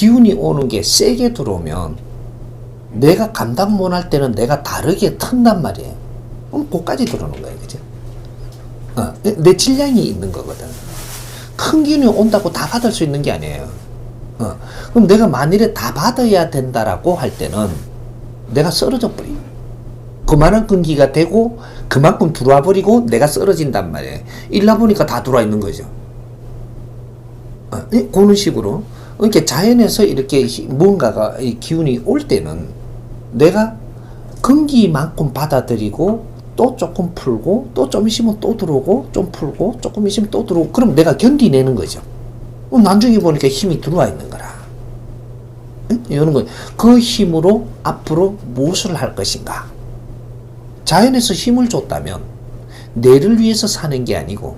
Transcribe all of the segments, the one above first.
기운이 오는 게 세게 들어오면 내가 감당 못할 때는 내가 다르게 튼단 말이에요. 그럼 거기까지 들어오는 거예요. 그죠? 내 질량이 있는 거거든. 큰 기운이 온다고 다 받을 수 있는 게 아니에요. 그럼 내가 만일에 다 받아야 된다라고 할 때는 내가 쓰러져 버려. 그만한 근기가 되고 그만큼 들어와 버리고 내가 쓰러진단 말이에요. 일나 보니까 다 들어와 있는 거죠. 그런 식으로. 그러니까 자연에서 이렇게 뭔가가 기운이 올 때는 내가 근기만큼 받아들이고 또 조금 풀고 또 좀 있으면 또 들어오고 좀 풀고 조금 있으면 또 들어오고 그럼 내가 견디내는 거죠. 나중에 보니까 힘이 들어와 있는 거라. 이런 거. 그 힘으로 앞으로 무엇을 할 것인가. 자연에서 힘을 줬다면 내를 위해서 사는 게 아니고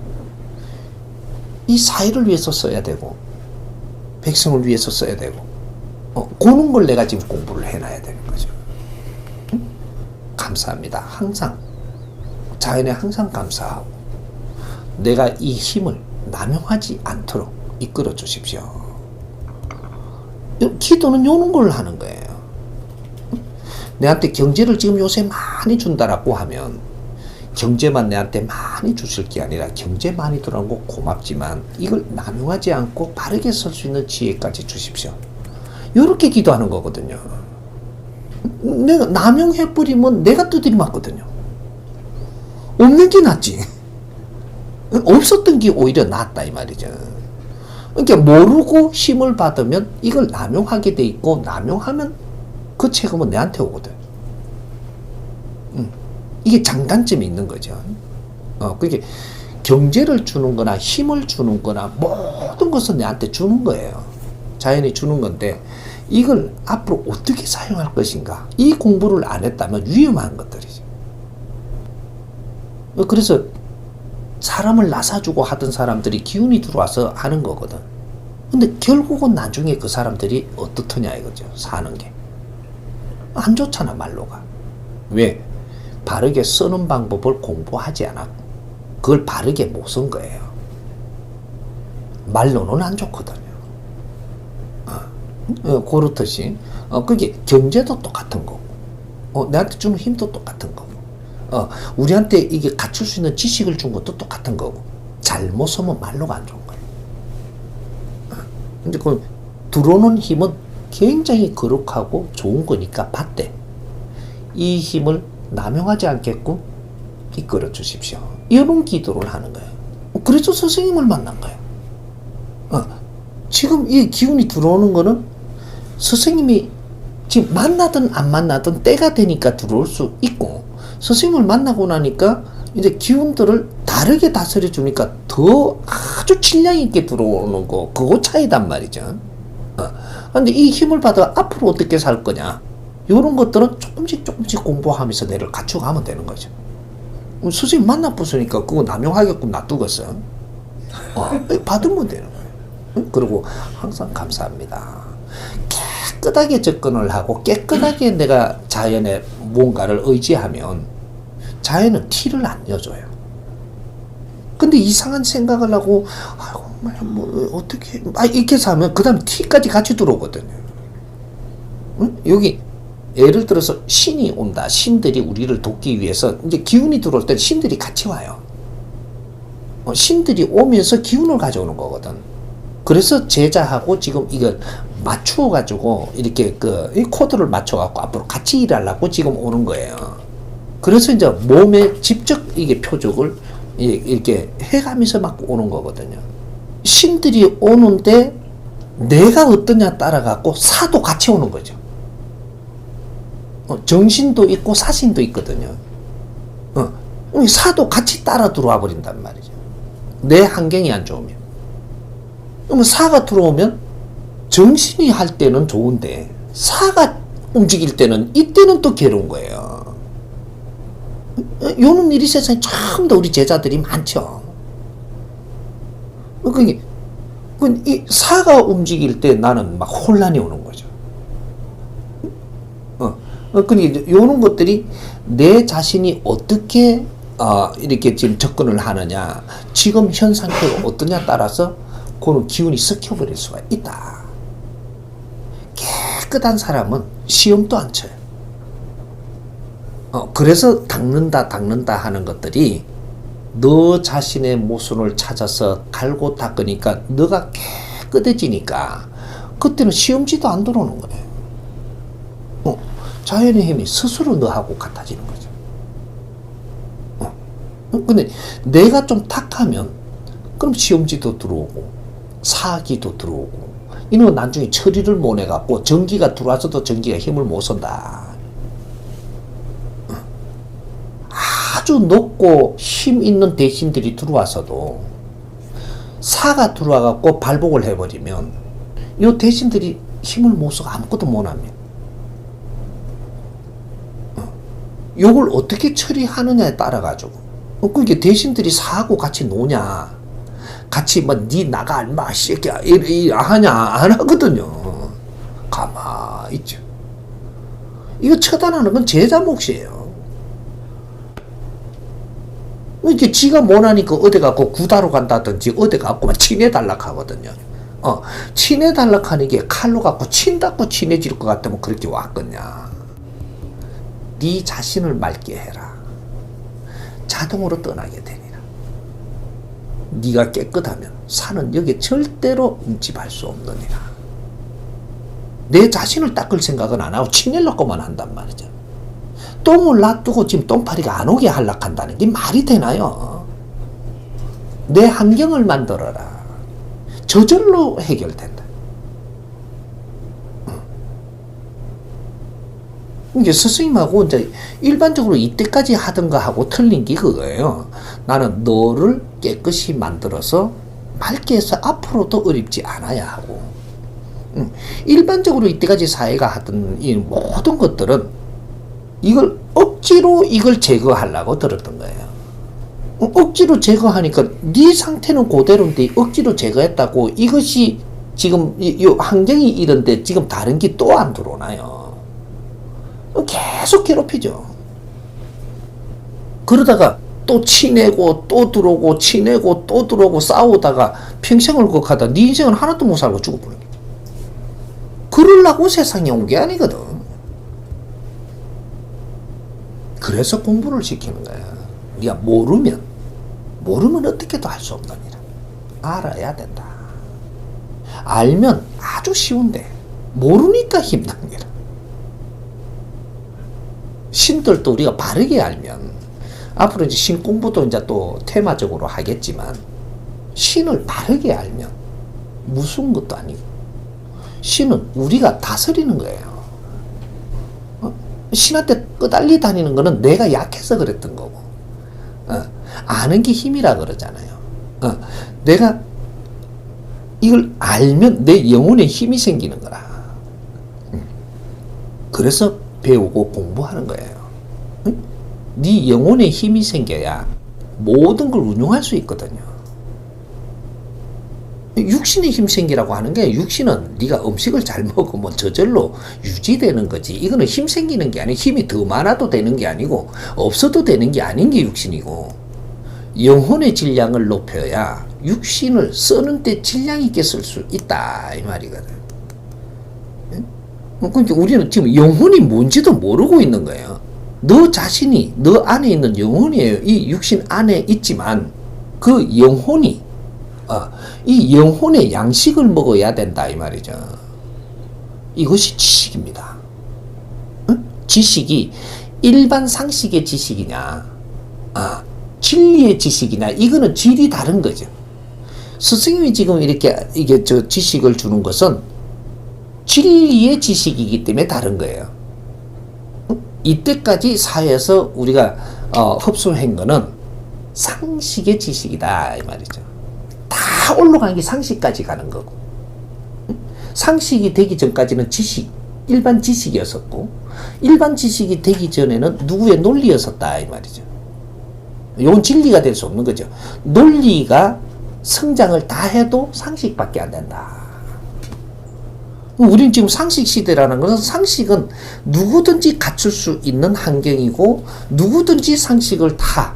이 사회를 위해서 써야 되고 백성을 위해서 써야 되고 그런 걸 내가 지금 공부를 해놔야 되는 거죠. 감사합니다. 항상 자연에 항상 감사하고 내가 이 힘을 남용하지 않도록 이끌어 주십시오. 기도는 요런 걸 하는 거예요. 내한테 경제를 지금 요새 많이 준다라고 하면 경제만 내한테 많이 주실 게 아니라 경제 많이 들어온 거 고맙지만 이걸 남용하지 않고 바르게 쓸 수 있는 지혜까지 주십시오. 이렇게 기도하는 거거든요. 내가 남용해버리면 내가 두드리 맞거든요. 없는 게 낫지. 없었던 게 오히려 낫다 이 말이죠. 그러니까 모르고 힘을 받으면 이걸 남용하게 돼 있고 남용하면 그 책임은 내한테 오거든. 이게 장단점이 있는 거죠. 그게 경제를 주는 거나 힘을 주는 거나 모든 것은 내한테 주는 거예요. 자연이 주는 건데 이걸 앞으로 어떻게 사용할 것인가. 이 공부를 안 했다면 위험한 것들이죠. 그래서 사람을 나사주고 하던 사람들이 기운이 들어와서 하는 거거든. 근데 결국은 나중에 그 사람들이 어떻더냐 이거죠. 사는 게. 안 좋잖아 말로가. 왜? 바르게 쓰는 방법을 공부하지 않았고 그걸 바르게 못 쓴 거예요. 말로는 안 좋거든요. 그렇듯이 그게 경제도 똑같은 거고 내한테 주는 힘도 똑같은 거고 우리한테 이게 갖출 수 있는 지식을 준 것도 똑같은 거고 잘못 쓰면 말로가 안 좋은 거예요. 근데 그 들어오는 힘은 굉장히 거룩하고 좋은 거니까 받되 이 힘을 남용하지 않겠고 이끌어 주십시오. 이런 기도를 하는 거예요. 그래서 스승님을 만난 거예요. 지금 이 기운이 들어오는 거는 스승님이 지금 만나든 안 만나든 때가 되니까 들어올 수 있고 스승님을 만나고 나니까 이제 기운들을 다르게 다스려 주니까 더 아주 질량 있게 들어오는 거 그거 차이단 말이죠. 근데 이 힘을 받아 앞으로 어떻게 살 거냐 이런 것들은 조금씩 공부하면서 내를 갖춰가면 되는 거죠. 스승님 만나 보으니까 그거 남용하게끔 놔두겠어. 받으면 되는 거예요. 그리고 항상 감사합니다. 깨끗하게 접근을 하고 깨끗하게 내가 자연에 뭔가를 의지하면 자연은 티를 안 내줘요. 근데 이상한 생각을 하고 아이고 뭐 어떻게 이렇게 해서 하면 그 다음 티까지 같이 들어오거든요. 여기 예를 들어서 신이 온다. 신들이 우리를 돕기 위해서 이제 기운이 들어올 때 신들이 같이 와요. 신들이 오면서 기운을 가져오는 거거든. 그래서 제자하고 지금 이걸 맞추어 가지고 이렇게 이 코드를 맞춰 갖고 앞으로 같이 일하려고 지금 오는 거예요. 그래서 이제 몸에 직접 이게 표적을 이렇게 해가면서 막 오는 거거든요. 신들이 오는데 내가 어떠냐 따라 갖고 사도 같이 오는 거죠. 정신도 있고 사신도 있거든요. 사도 같이 따라 들어와 버린단 말이죠. 내 환경이 안 좋으면. 그러면 사가 들어오면 정신이 할 때는 좋은데 사가 움직일 때는 이때는 또 괴로운 거예요. 요런 일이 세상에 참 더 우리 제자들이 많죠. 이 사가 움직일 때 나는 막 혼란이 오는 거죠. 그러니까 요런 것들이 내 자신이 어떻게 이렇게 지금 접근을 하느냐, 지금 현 상태가 어떠냐 따라서 그런 기운이 섞여버릴 수가 있다. 깨끗한 사람은 시험도 안 쳐요. 그래서 닦는다 하는 것들이 너 자신의 모순을 찾아서 갈고 닦으니까 너가 깨끗해지니까 그때는 시험지도 안 들어오는 거예요. 자연의 힘이 스스로 너하고 같아지는 거죠. 근데 내가 좀 탁하면 그럼 시험지도 들어오고 사기도 들어오고 이놈은 나중에 처리를 못 해갖고 전기가 들어와서도 전기가 힘을 못 쓴다. 아주 높고 힘 있는 대신들이 들어와서도 사가 들어와갖고 발복을 해버리면 이 대신들이 힘을 못 쓰고 아무것도 못합니다. 요걸 어떻게 처리하느냐에 따라가지고 그러니까 대신들이 사하고 같이 노냐 같이 니 나가 인마 새끼야 하냐 안 하거든요. 가만히 있죠. 이거 처단하는 건 제자 몫이에요. 이렇게 지가 못하니까 어디 가고 구다로 간다든지 어디 가고 친해달라 하거든요. 친해달라 하는 게 칼로 갖고 친다고 친해질 것 같으면 그렇게 왔겠냐. 네 자신을 맑게 해라. 자동으로 떠나게 되니라. 네가 깨끗하면 산은 여기에 절대로 인집할 수 없느니라. 내 자신을 닦을 생각은 안 하고 친해려고만 한단 말이죠. 똥을 놔두고 지금 똥파리가 안 오게 하려고 한다는 게 말이 되나요? 내 환경을 만들어라. 저절로 해결된다. 이게 스승님하고 이제 일반적으로 이때까지 하던 거 하고 틀린 게 그거예요. 나는 너를 깨끗이 만들어서 맑게 해서 앞으로도 어렵지 않아야 하고. 일반적으로 이때까지 사회가 하던 이 모든 것들은 이걸 억지로 이걸 제거하려고 들었던 거예요. 억지로 제거하니까 네 상태는 그대로인데 억지로 제거했다고 이것이 지금 이 환경이 이런데 지금 다른 게 또 안 들어오나요? 계속 괴롭히죠. 그러다가 또 치내고 또 들어오고 치내고 또 들어오고 싸우다가 평생을 그렇게 하다 네 인생은 하나도 못 살고 죽어버려. 그러려고 세상에 온 게 아니거든. 그래서 공부를 시키는 거야. 네가 모르면 어떻게도 할 수 없느니라. 알아야 된다. 알면 아주 쉬운데 모르니까 힘든 거라. 신들도 우리가 바르게 알면 앞으로 이제 신 공부도 이제 또 테마적으로 하겠지만 신을 바르게 알면 무서운 것도 아니고 신은 우리가 다스리는 거예요. 신한테 끄달리 다니는 거는 내가 약해서 그랬던 거고 아는 게 힘이라 그러잖아요. 내가 이걸 알면 내 영혼에 힘이 생기는 거라. 그래서 배우고 공부하는 거예요. 네 영혼에 힘이 생겨야 모든 걸 운용할 수 있거든요. 육신에 힘 생기라고 하는 게 육신은 네가 음식을 잘 먹으면 저절로 유지되는 거지. 이거는 힘 생기는 게 아니고 힘이 더 많아도 되는 게 아니고 없어도 되는 게 아닌 게 육신이고 영혼의 질량을 높여야 육신을 쓰는데 질량 있게 쓸 수 있다 이 말이거든. 그러니까 우리는 지금 영혼이 뭔지도 모르고 있는 거예요. 너 자신이 너 안에 있는 영혼이에요. 이 육신 안에 있지만 그 영혼이 이 영혼의 양식을 먹어야 된다 이 말이죠. 이것이 지식입니다. 지식이 일반 상식의 지식이냐 진리의 지식이냐 이거는 질이 다른 거죠. 스승님이 지금 이게 지식을 주는 것은 진리의 지식이기 때문에 다른 거예요. 이때까지 사회에서 우리가 흡수한 거는 상식의 지식이다 이 말이죠. 다 올라가는 게 상식까지 가는 거고 상식이 되기 전까지는 일반 지식이었었고 일반 지식이 되기 전에는 누구의 논리였었다 이 말이죠. 이건 진리가 될 수 없는 거죠. 논리가 성장을 다 해도 상식밖에 안 된다. 우린 지금 상식 시대라는 것은 상식은 누구든지 갖출 수 있는 환경이고 누구든지 상식을 다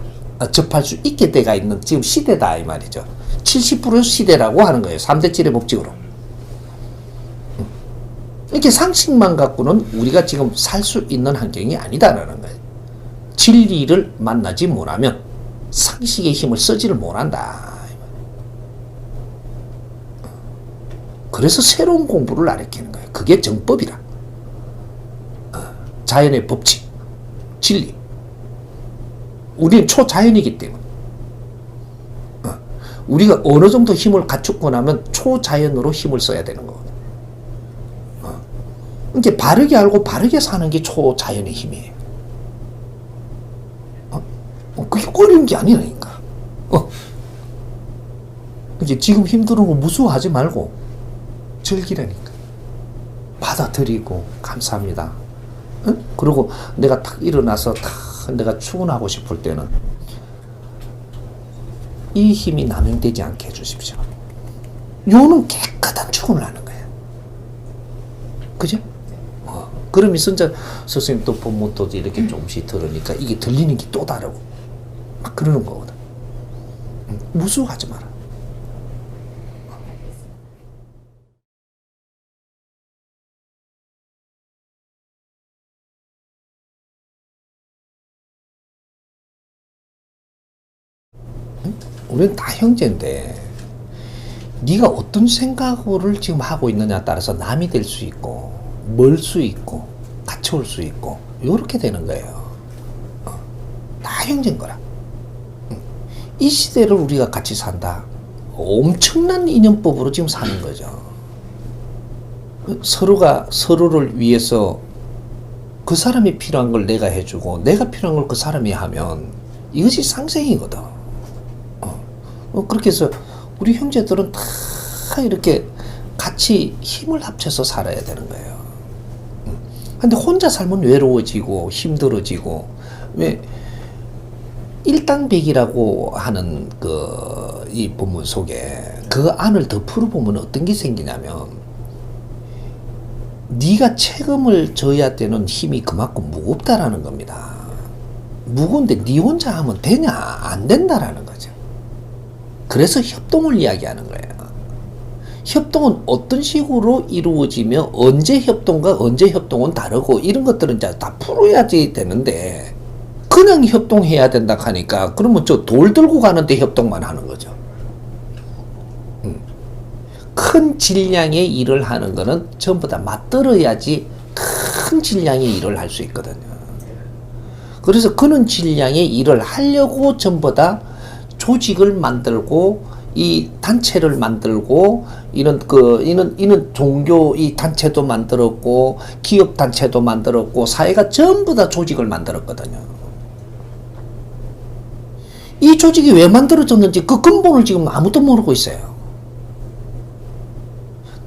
접할 수 있게 돼가 있는 지금 시대다 이 말이죠. 70% 시대라고 하는 거예요. 3대 7의 법칙으로. 이렇게 상식만 갖고는 우리가 지금 살 수 있는 환경이 아니다라는 거예요. 진리를 만나지 못하면 상식의 힘을 쓰지를 못한다. 그래서 새로운 공부를 가르치는 거예요. 그게 정법이라. 자연의 법칙, 진리. 우리는 초자연이기 때문에. 우리가 어느 정도 힘을 갖추고 나면 초자연으로 힘을 써야 되는 거거든요. 이게 바르게 알고 바르게 사는 게 초자연의 힘이에요. 그게 어려운 게 아니라니까. 이제 지금 힘들은 거 무수하지 말고 즐기라니까. 받아들이고 감사합니다. 그리고 내가 탁 일어나서 탁 내가 출근하고 싶을 때는 이 힘이 남용되지 않게 해주십시오. 요는 깨끗한 출근을 하는 거예요. 그죠? 그러면서 이제 선생님 또 본문도 이렇게 조금씩 들으니까 이게 들리는 게 또 다르고 막 그러는 거거든. 무수하지 마라. 우리는 다 형제인데 네가 어떤 생각을 지금 하고 있느냐에 따라서 남이 될 수 있고 멀 수 있고 같이 올 수 있고 요렇게 되는 거예요. 다 형제인 거라. 이 시대를 우리가 같이 산다. 엄청난 인연법으로 지금 사는 거죠. 서로가 서로를 위해서 그 사람이 필요한 걸 내가 해주고 내가 필요한 걸 그 사람이 하면 이것이 상생이거든. 그렇게 해서 우리 형제들은 다 이렇게 같이 힘을 합쳐서 살아야 되는 거예요. 근데 혼자 살면 외로워지고 힘들어지고, 왜 일당백이라고 하는 이 본문 속에 그 안을 더 풀어보면 어떤 게 생기냐면, 네가 책임을 져야 되는 힘이 그만큼 무겁다라는 겁니다. 무거운데 네 혼자 하면 되냐? 안 된다라는 거죠. 그래서 협동을 이야기하는 거예요. 협동은 어떤 식으로 이루어지며 언제 협동과 언제 협동은 다르고 이런 것들은 이제 다 풀어야지 되는데, 그냥 협동해야 된다 하니까 그러면 저 돌 들고 가는데 협동만 하는 거죠. 큰 질량의 일을 하는 거는 전부 다 맞들어야지 큰 질량의 일을 할 수 있거든요. 그래서 그런 질량의 일을 하려고 전부 다 조직을 만들고 이 단체를 만들고 이런 종교 이 단체도 만들었고 기업 단체도 만들었고 사회가 전부 다 조직을 만들었거든요. 이 조직이 왜 만들어졌는지 그 근본을 지금 아무도 모르고 있어요.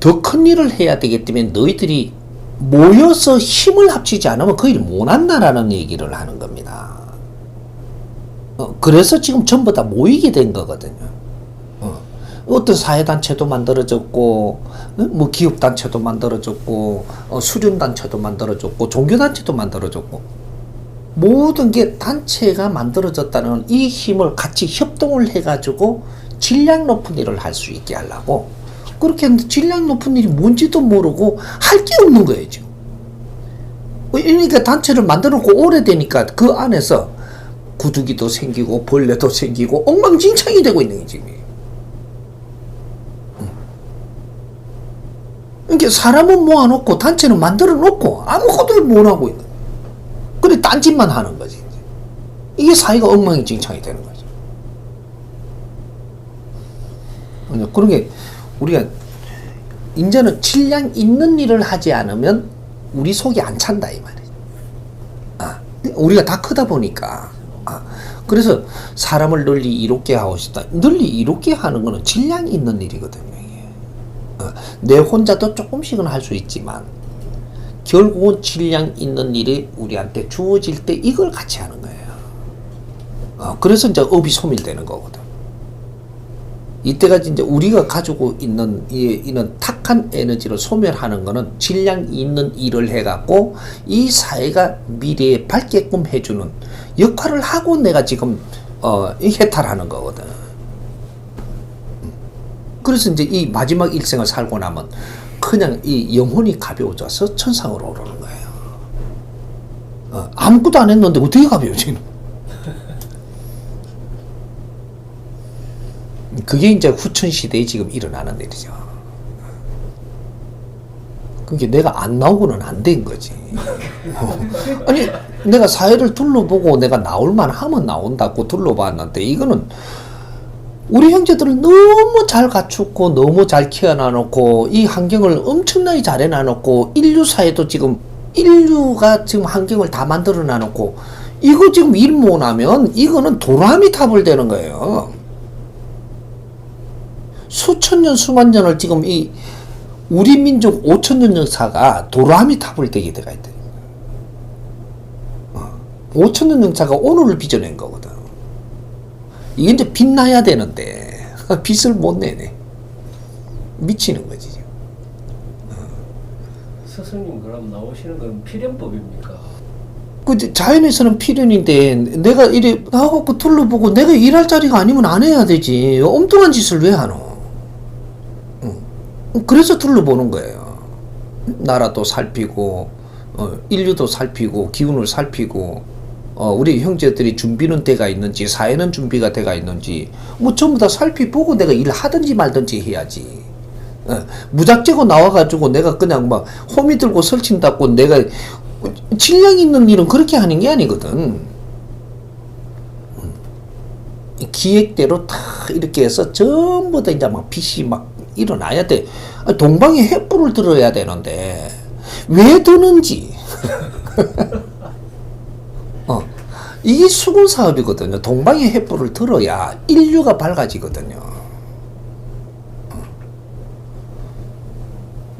더 큰 일을 해야 되기 때문에 너희들이 모여서 힘을 합치지 않으면 그 일 못한다라는 얘기를 하는 겁니다. 그래서 지금 전부 다 모이게 된 거거든요. 어떤 사회단체도 만들어졌고, 뭐 기업단체도 만들어졌고, 수련단체도 만들어졌고, 종교단체도 만들어졌고, 모든 게 단체가 만들어졌다는 이 힘을 같이 협동을 해가지고 질량 높은 일을 할 수 있게 하려고. 그렇게 했는데 질량 높은 일이 뭔지도 모르고 할 게 없는 거예요, 지금. 그러니까 단체를 만들어 놓고 오래되니까 그 안에서 구두기도 생기고 벌레도 생기고 엉망진창이 되고 있는 게 지금. 그러니까 사람은 모아놓고 단체는 만들어 놓고 아무것도 못하고 있는 거예요. 그래 딴짓만 하는 거지. 이게 사회가 엉망진창이 되는 거죠. 그런 게 우리가 이제는 질량 있는 일을 하지 않으면 우리 속이 안 찬다 이 말이에요. 우리가 다 크다 보니까. 그래서 사람을 널리 이롭게 하고 싶다. 널리 이롭게 하는 거는 질량이 있는 일이거든요. 내 혼자도 조금씩은 할 수 있지만 결국은 질량 있는 일이 우리한테 주어질 때 이걸 같이 하는 거예요. 그래서 이제 업이 소멸되는 거거든. 이때가 이제 우리가 가지고 있는 이런 탁한 에너지를 소멸하는 거는 질량 있는 일을 해갖고 이 사회가 미래에 밝게끔 해주는 역할을 하고 내가 지금 해탈하는 거거든. 그래서 이제 이 마지막 일생을 살고 나면 그냥 이 영혼이 가벼워져서 천상으로 오르는 거예요. 아무것도 안 했는데 어떻게 가벼워지는? 그게 이제 후천 시대에 지금 일어나는 일이죠. 그게 내가 안 나오고는 안 된 거지. 아니 내가 사회를 둘러보고 내가 나올만 하면 나온다고 둘러봤는데 이거는 우리 형제들을 너무 잘 갖추고 너무 잘 키워놔놓고 이 환경을 엄청나게 잘 해놔놓고 인류 사회도 지금 인류가 지금 환경을 다 만들어 놔놓고 이거 지금 일 못하면 이거는 도라미 탑을 되는 거예요. 수천 년 수만 년을 지금 이 우리 민족 5,000년 역사가 도라미 탑을 되게 돼가 있다. 5,000년 역사가 오늘을 빚어낸 거거든. 이게 이제 빛나야 되는데 빛을 못 내네. 미치는 거지. 스승님 그럼 나오시는 건 필연법입니까? 그 자연에서는 필연인데 내가 이래 나하고 둘러보고 내가 일할 자리가 아니면 안 해야 되지. 엉뚱한 짓을 왜 하노? 그래서 둘러보는 거예요. 나라도 살피고 인류도 살피고 기운을 살피고 우리 형제들이 준비는 돼가 있는지 사회는 준비가 돼가 있는지 뭐 전부 다 살피보고 내가 일을 하든지 말든지 해야지. 무작정으로 나와가지고 내가 그냥 막 호미 들고 설친다고 내가 질량 있는 일은 그렇게 하는 게 아니거든. 기획대로 다 이렇게 해서 전부 다 이제 막 빛이 막 일어나야 돼. 동방의 횃불을 들어야 되는데 왜 드는지. 이게 수군 사업이거든요. 동방의 횃불을 들어야 인류가 밝아지거든요.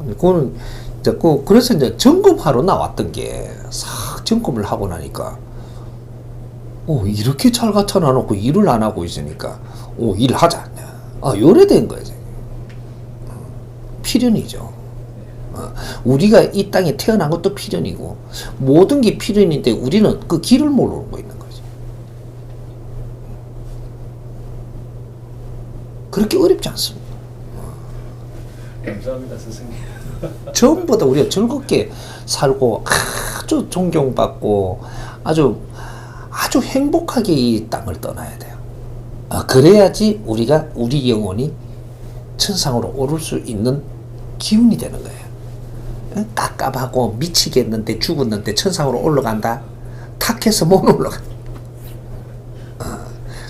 그거는 그래서 이제 점검하러 나왔던 게 싹 점검을 하고 나니까 이렇게 잘 갖춰 놔놓고 일을 안 하고 있으니까 일하자. 요래 된 거지. 필연이죠. 우리가 이 땅에 태어난 것도 필연이고 모든 게 필연인데 우리는 그 길을 모르고 있는 거죠. 그렇게 어렵지 않습니다. 감사합니다, 스승님. 전부 다 우리가 즐겁게 살고 아주 존경받고 아주 행복하게 이 땅을 떠나야 돼요. 그래야지 우리가 우리 영혼이 천상으로 오를 수 있는 기운이 되는 거예요. 깝깝하고 미치겠는데 죽었는데 천상으로 올라간다? 탁해서 못 올라가.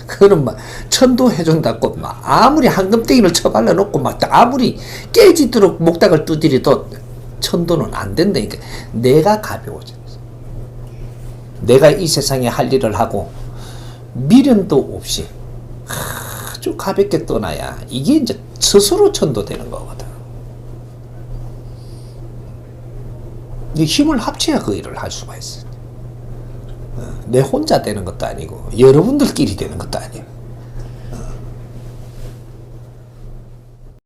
그거는 막 천도 해준다고 막 아무리 황금땡이를 쳐발라 놓고 막 아무리 깨지도록 목닥을 두드려도 천도는 안 된다니까. 내가 가벼워져. 내가 이 세상에 할 일을 하고 미련도 없이 아주 가볍게 떠나야 이게 이제 스스로 천도되는 거거든. 힘을 합쳐야 그 일을 할 수가 있어. 내 혼자 되는 것도 아니고 여러분들끼리 되는 것도 아니에요.